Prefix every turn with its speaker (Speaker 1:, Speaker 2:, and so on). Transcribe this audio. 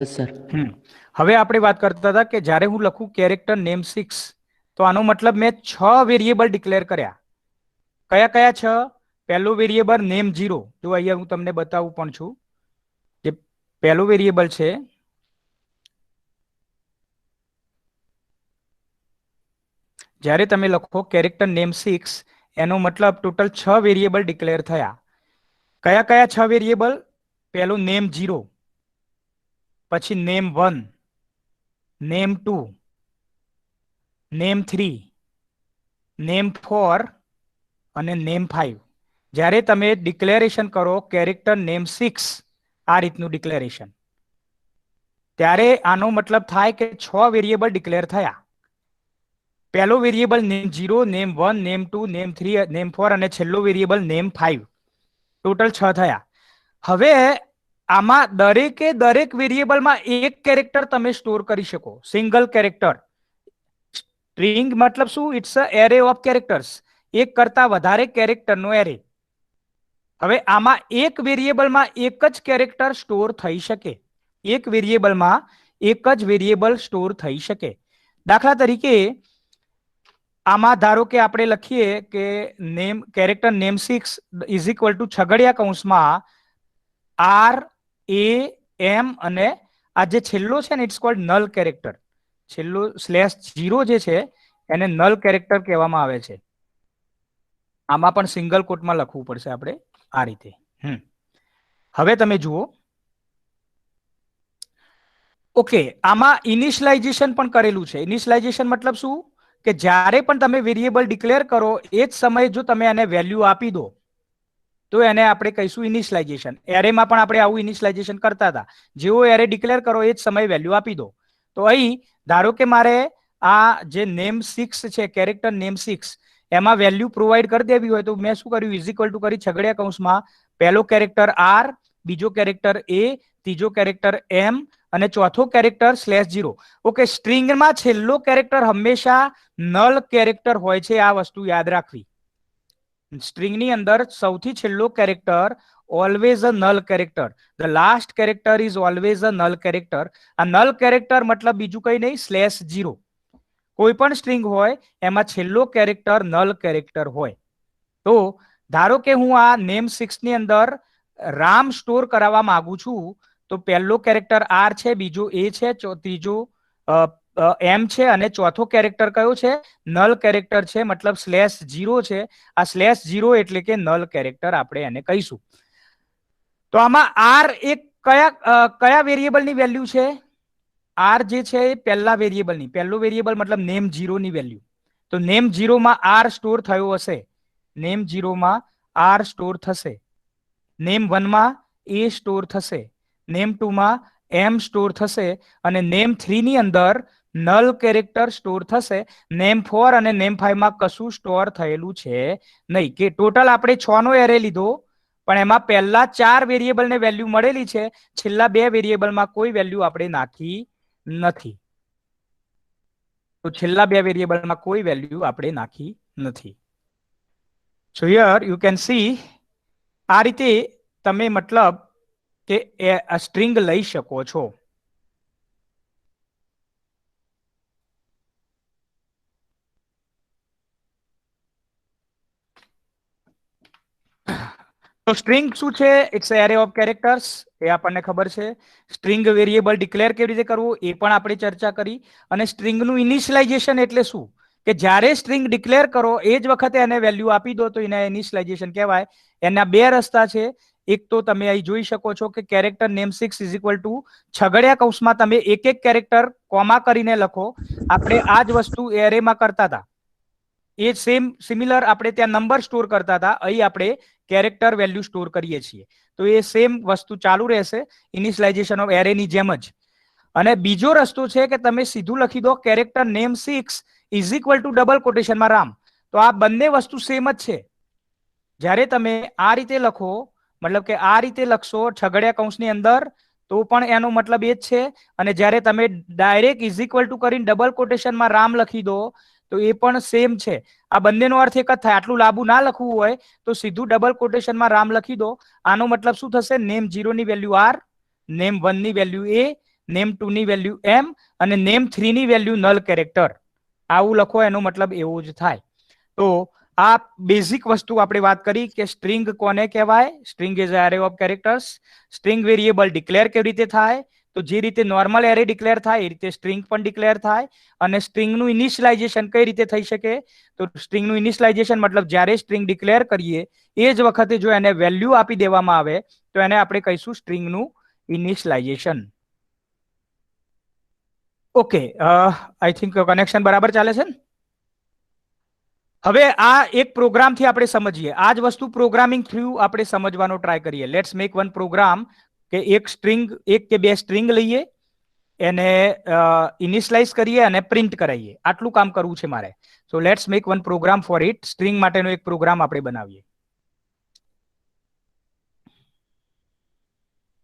Speaker 1: Yes sir.
Speaker 2: હવે આપણે વાત કરતા હતા કે જ્યારે હું લખું કેરેક્ટર નેમ 6 તો આનો મતલબ મેં 6 વેરિયેબલ ડિક્લેર કર્યા. કયા કયા 6? પહેલો વેરિયેબલ નેમ 0. જો અહીંયા હું તમને બતાવું પણ છું. જે પહેલો વેરિયેબલ છે જ્યારે તમે લખો કેરેક્ટર નેમ 6 એનો મતલબ ટોટલ 6 વેરિયેબલ ડિક્લેર થયા. કયા કયા 6 વેરિયેબલ? પહેલું નેમ 0, પછી નેમ 1, નેમ 2, નેમ 3, નેમ 4 અને નેમ 5. જ્યારે તમે ડિક્લેરેશન કરો કેરેક્ટર નેમ 6 આ રીતનું ડિક્લેરેશન, ત્યારે આનો મતલબ થાય કે 6 વેરિયેબલ ડિક્લેર થયા. પહેલો variable name 0, name 1, name 2, name 3, name 4 અને છેલ્લો વેરિયેબલ નેમ 5. ટોટલ 6 થયા. હવે આમાં દરેક વેરિયેબલમાં એક કેરેક્ટર તમે સ્ટોર કરી શકો, સિંગલ કેરેક્ટર. સ્ટ્રિંગ મતલબ શું? It's a array of characters, એક કરતા વધારે કેરેક્ટરનો એરે. હવે આમાં એક વેરિયેબલમાં એક જ કેરેક્ટર સ્ટોર થઈ શકે. એક વેરિયેબલમાં એક જ વેરિયેબલ સ્ટોર થઈ શકે. દાખલા તરીકે આમાં ધારો કે આપણે લખીએ કે name character name 6 is equal to છગડિયા કૌંસમાં RAM અને આ જે છેલ્લો છે ને ઇટ્સ કોલ્ડ નલ કેરેક્ટર. છેલ્લો /0 જે છે એને નલ કેરેક્ટર કહેવામાં આવે છે. આમાં પણ સિંગલ કોટમાં લખવું પડશે આપણે આ રીતે. હવે તમે જુઓ, ઓકે, આમાં ઇનિશિયલાઇઝેશન પણ કરેલું છે. ઇનિશિયલાઇઝેશન મતલબ શું? કે જ્યારે પણ તમે વેરિયેબલ ડિક્લેર કરો એ જ સમયે જો તમે એને વેલ્યુ આપી દો તો એને આપણે કહીશું ઇનિશિયલાઇઝેશન. એરેમાં પણ આપણે આવું ઇનિશિયલાઇઝેશન કરતા હતા. જેવો એરે ડિક્લેર કરો એ જ સમયે વેલ્યુ આપી દો. તો અહીં ધારો કે મારે આ જે નેમ 6 છે કેરેક્ટર નેમ 6 એમાં વેલ્યુ પ્રોવાઈડ કરી દેવી હોય તો મેં શું કર્યું? ઇઝ ઇક્વલ ટુ કરી છગડિયા કૌંસમાં પહેલો કેરેક્ટર R, બીજો કેરેક્ટર A, ત્રીજો કેરેક્ટર M અને ચોથો કેરેક્ટર /0. ઓકે, સ્ટ્રિંગમાં છેલ્લો કેરેક્ટર હંમેશા નલ કેરેક્ટર હોય છે. આ વસ્તુ યાદ રાખવી. સ્ટ્રિંગની અંદર સૌથી છેલ્લો character always a null character. The last character is always a null character. આ નલ કેરેક્ટર મતલબ બીજું કઈ નહીં, /0. કોઈ પણ સ્ટ્રિંગ હોય એમાં છેલ્લો કેરેક્ટર નલ કેરેક્ટર હોય. તો ધારો કે હું આ નેમ 6 ની અંદર રામ સ્ટોર કરાવવા માંગુ છું તો પહેલો કેરેક્ટર R છે, બીજો A છે, ત્રીજો M છે અને ચોથો કેરેક્ટર કયો છે? નલ કેરેક્ટર છે, મતલબ /0 છે. આ /0 એટલે કે નલ કેરેક્ટર આપણે એને કહીશું. તો આમાં R એક કયા વેરિયેબલની વેલ્યુ છે? R જે છે એ પહેલા વેરિયેબલની, પહેલો વેરિયેબલ મતલબ નેમ 0 ની વેલ્યુ. તો નેમ 0 માં R સ્ટોર થયો હશે, નેમ 0 માં R સ્ટોર થશે, નેમ 1 માં A સ્ટોર થશે, નેમ 2 માં M સ્ટોર થશે અને નેમ 3 ની અંદર નલ કેરેક્ટર સ્ટોર થશે. નેમ 4 અને નેમ 5 માં કશું સ્ટોર થયેલું છે નહીં. કે ટોટલ આપણે 6 નો એરે લીધો પણ એમાં પહેલા 4 વેરિયેબલને વેલ્યુ મળેલી છે, છેલ્લા 2 વેરિયેબલમાં કોઈ વેલ્યુ આપણે નાખી નથી. તો છેલ્લા 2 વેરિયેબલમાં કોઈ વેલ્યુ આપણે નાખી નથી. સો હિયર યુ કેન સી આ રીતે તમે મતલબ કે આ સ્ટ્રિંગ લઈ શકો છો. તો સ્ટ્રિંગ શું છે? ઇટ્સ એરે ઓફ કેરેક્ટર્સ, એ આપણને ખબર છે. સ્ટ્રિંગ વેરિયેબલ ડિક્લેર કેવી રીતે કરવું એ પણ આપણે ચર્ચા કરી. અને સ્ટ્રિંગનું ઇનિશિયલાઇઝેશન એટલે શું? કે જ્યારે સ્ટ્રિંગ ડિક્લેર કરો એ જ વખતે એને વેલ્યુ આપી દો તો એને ઇનિશિયલાઇઝેશન કહેવાય. એના બે રસ્તા છે. એક તો તમે અહીં જોઈ શકો છો કે character name 6 is equal to છગડિયા કૌંસમાં તમે એક કેરેક્ટર કોમા કરીને લખો. આપણે આ જ વસ્તુ એરેમાં કરતા હતા. એ સેમ સિમિલર આપણે ત્યાં નંબર સ્ટોર કરતા હતા, અહીં આપણે કેરેક્ટર વેલ્યુ સ્ટોર કરીએ છીએ. તો એ સેમ વસ્તુ ચાલુ રહેશે ઇનિશિયલાઇઝેશન ઓફ એરેની જેમ જ. અને બીજો રસ્તો છે કે તમે સીધું લખી દો character name 6 is equal to double કોટેશનમાં રામ. તો આ બંને વસ્તુ સેમ જ છે. જ્યારે તમે આ રીતે લખો, મતલબ કે આ રીતે લખશો છગડિયા કૌંસની અંદર, તો પણ એનો મતલબ એ જ છે. અને જ્યારે તમે ડાયરેક્ટ ઇઝ ઇક્વલ ટુ કરીને ડબલ કોટેશનમાં રામ લખી દો તો એ પણ સેમ છે. આ બંનેનો અર્થ એક જ થાય. આટલું લાંબુ ના લખવું હોય તો સીધું ડબલ કોટેશનમાં રામ લખી દો. આનો મતલબ શું થશે? નેમ 0 ની વેલ્યુ R, નેમ 1 ની વેલ્યુ A, name2 ની વેલ્યુ m અને name3 ની વેલ્યુ નલ કેરેક્ટર. આવું લખો એનો મતલબ એવો જ થાય. તો આ બેઝિક વસ્તુ આપણે વાત કરી કે સ્ટ્રિંગ કોને કહેવાય. String is array of characters. String variable declare કેવી રીતે થાય? તો જે રીતે નોર્મલ એરે ડિક્લેર થાય એ રીતે સ્ટ્રિંગ પણ ડિક્લેર થાય. અને સ્ટ્રિંગનું ઇનિશિયલાઇઝેશન કઈ રીતે થઈ શકે? તો સ્ટ્રિંગનું ઇનિશિયલાઇઝેશન મતલબ જ્યારે સ્ટ્રિંગ ડિક્લેર કરીએ એ જ વખતે જો એને વેલ્યુ આપી દેવામાં આવે તો એને આપણે કહીશું સ્ટ્રિંગનું initialization. Okay, I think connection બરાબર ચાલે છે ને? હવે આ એક પ્રોગ્રામથી આપણે સમજીએ. આ જ વસ્તુ પ્રોગ્રામિંગ થ્રુ આપણે સમજવાનો ટ્રાય કરીએ. લેટ્સ મેક વન પ્રોગ્રામ કે એક કે બે સ્ટ્રિંગ લઈએ, એને ઇનિશિયલાઇઝ કરીએ અને પ્રિન્ટ કરાવીએ. આટલું કામ કરવું છે મારે. So let's make one program for it. String માટેનો એક પ્રોગ્રામ આપણે બનાવીએ.